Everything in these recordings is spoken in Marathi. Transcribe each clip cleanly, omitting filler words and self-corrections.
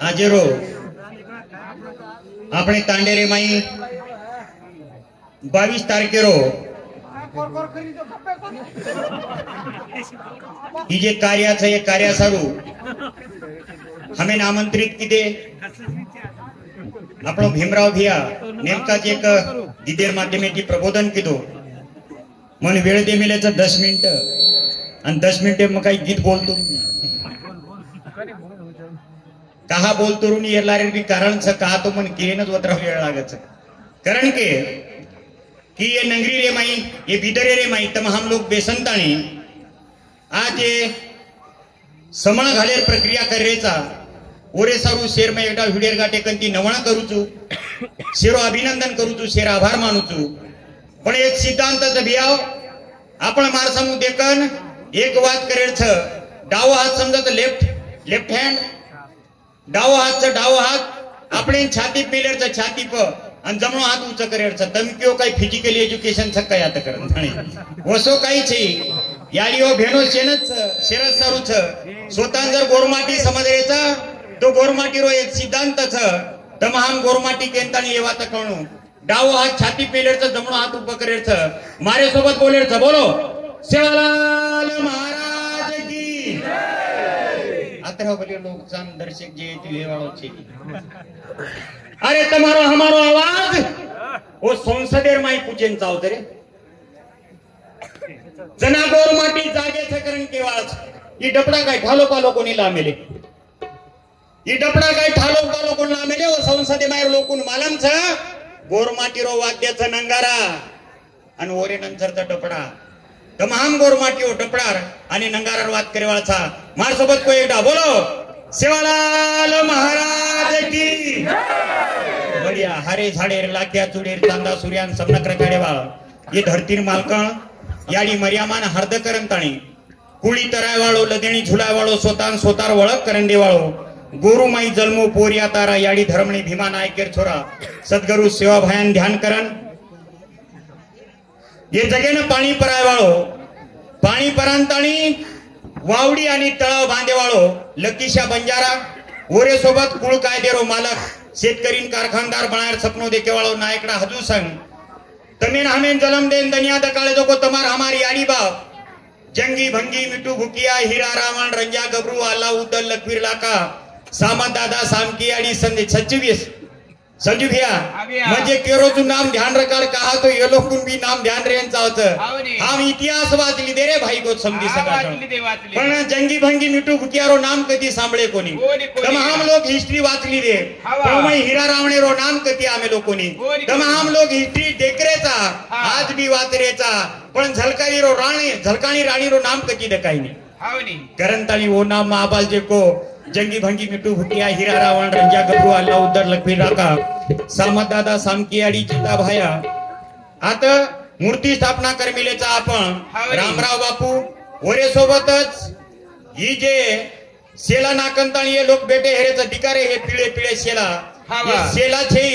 आजेरो अपने तांडेरे माई 22 तारखेरो ही जे कार्याचं हे कार्यासारू हमें आमंत्रित किदे आपण भीमराव भिया नेमकाच एक गीतेर माध्यमेची प्रबोधन किदो मन वेळ दे मिलेचं 10 मिनिट आणि 10 मिनिटे मग काही गीत बोलतो कहा बोलतो रुनी येलारे भी कारण छ कहा तो मन केनच वत्र वेळ लागच कारण के कि ये नंगरी रे माई ये बिदरे रे माई तम हम लोग बेसंताणी आज ये समण घालेर प्रक्रिया करेचा ओरे सारू शेर में एकटा व्हिडिओ गाटे कंती नवण करूचू शेरो अभिनंदन करूचू शेर आभार मानूचू पण एक सिद्धांतच भियाव आपण माणसामु देखन एक वात करेल छ डावा हात समजत लेफ्ट हँड डावा हात આપણે છાતી પેલેર છે છાતી પર અને જમણો હાથ ઊંચો કરેર છે તમે કયો કઈ ફિઝિકલી એજ્યુકેશન છે કયા તો કરન ધણી ઓસો કઈ છે યાડીઓ ભેનો છેનच શેરસ સારું છે स्वतः जर गोरमाटी समजरेचा तो गोरमाटी रो एक सिद्धांत छ तमाम गोरमाटी केंतानी एवा त कणू डावो हात छाती पेलेर છે જમણો હાથ ઊભો કરેર છે મારે સોબત બોલેર છે બોલો सेवालाल महाराज की आतरा बलियो लोग जान दर्शक जे दिले वाळो छे अरे તમારો हमारो आवाज वो संसदेर माई पूजेन चावत रे जना गोरमाटी जागे छे करण केवाळ ई डपडा काय ठालो पालो कोणी लामेले ई डपडा काय ठालो पालो कोण लामेले वो संसदे मायर लोकून मालम छ गोरमाटी रो वाद्याचा नंगारा आणि ओरे नंतरचा डपडा तमाम गोरमाटीओ डपडार आणि नंगारार वात करेवाळा मार सोबत कोई एकदा बोलो सेवालाल महाराज की बढ़िया हरे झाडेर लाख्या चुडेर चांदा सूर्यान समनक्र काढेवा ये धरतीर मालकण याडी मर्यामान हर्द करंताणी कुळी तरायवाळो लदेणी झुलायवाळो सोतान सोतार वळख करण देवाळो गोरुमाई जन्मो पोरिया तारा याडी धर्मणी भीमा नायकेर छोरा सद्गुरु सेवा भयान ध्यान करन ये जगेनं पाणी परायवाळो पाणी परांताणी वावडी आणि तळाव बांधेवाळो लकीशा बंजारा ओरे सोबत कुळ कायदेरो मालक शेतकरीन कारखानदार बनायर सपनो देकेवाळो नायकडा हजू संग तमेन हमेन जलम देन दनिया दकाळे जोको तमार हमारी आडी बाप जंगी भंगी मिठू भुकिया हीरा रावण रंजा गबरू आला उदल लखवीर लाका सामंत दादा सामकी आडी संदे 26 संजू भैया म्हणजे केरोचू नाम ध्यान रकार कहा तो ये लोग भी नाम ध्यान रेन चावच हम इतिहास वाचली दे रे भाई को समझी सका पण जंगी भंगी मिठू भुकियारो नाम कधी सांभळे कोणी तम हम लोग हिस्ट्री वाचली रे पण हीरा रावणे रो नाम कधी आमे लोकोनी तम हम लोग हिस्ट्री देखरेचा आज भी वाचरेचा पण झलकाणी राणी रो नाम कधी दकाई नहीं करंतानी वो नाम महाबाल जे को जंगी भंगी मिठू भुकिया हीरा रावण रंजा गबरू आला उदर लखवीर राका सामंत दादा सामकी आडी चिता भाया आता मूर्ती स्थापना करमिलेचा आपण रामराव बापू ओरे सोबतच ही जे शेला नाकंताणी ये लोक बेटे हेरेच अधिकारे हे पिळे पिळे शेला छे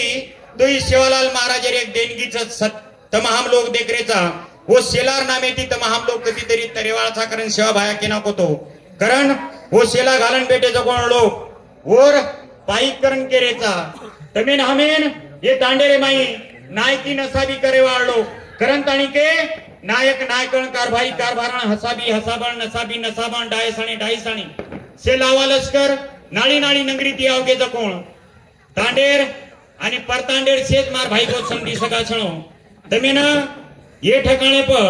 तो ही सेवालाल महाराज रे एक देणगीच तमाम लोक देखरेचा वो शेलार नामे ती तमाम लोक कधीतरी तरेवाळचा करण सेवा भाया केना कोतो कारण वो शेला घालन बेटे जगोण लोक और पाईक करण केरेचा तमेन हमेन ये तांडेरे माई नायकी नसाबी करे वाळलो करण ताणी के नायक नायकण कारभाई कारभारण हसाबी हसाबण नसाबी नसाबण डायसाणी से लावा लष्कर नाळी नाळी नगरी ती आवगे जकोण तांडेर आणि परतांडेर शेत मार भाई को समजी सका छणो तमेन ये ठिकाणे प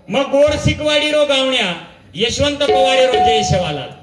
मग गोर सिकवाडी रो गावण्या यशवंत पवारे रो जय सेवालाल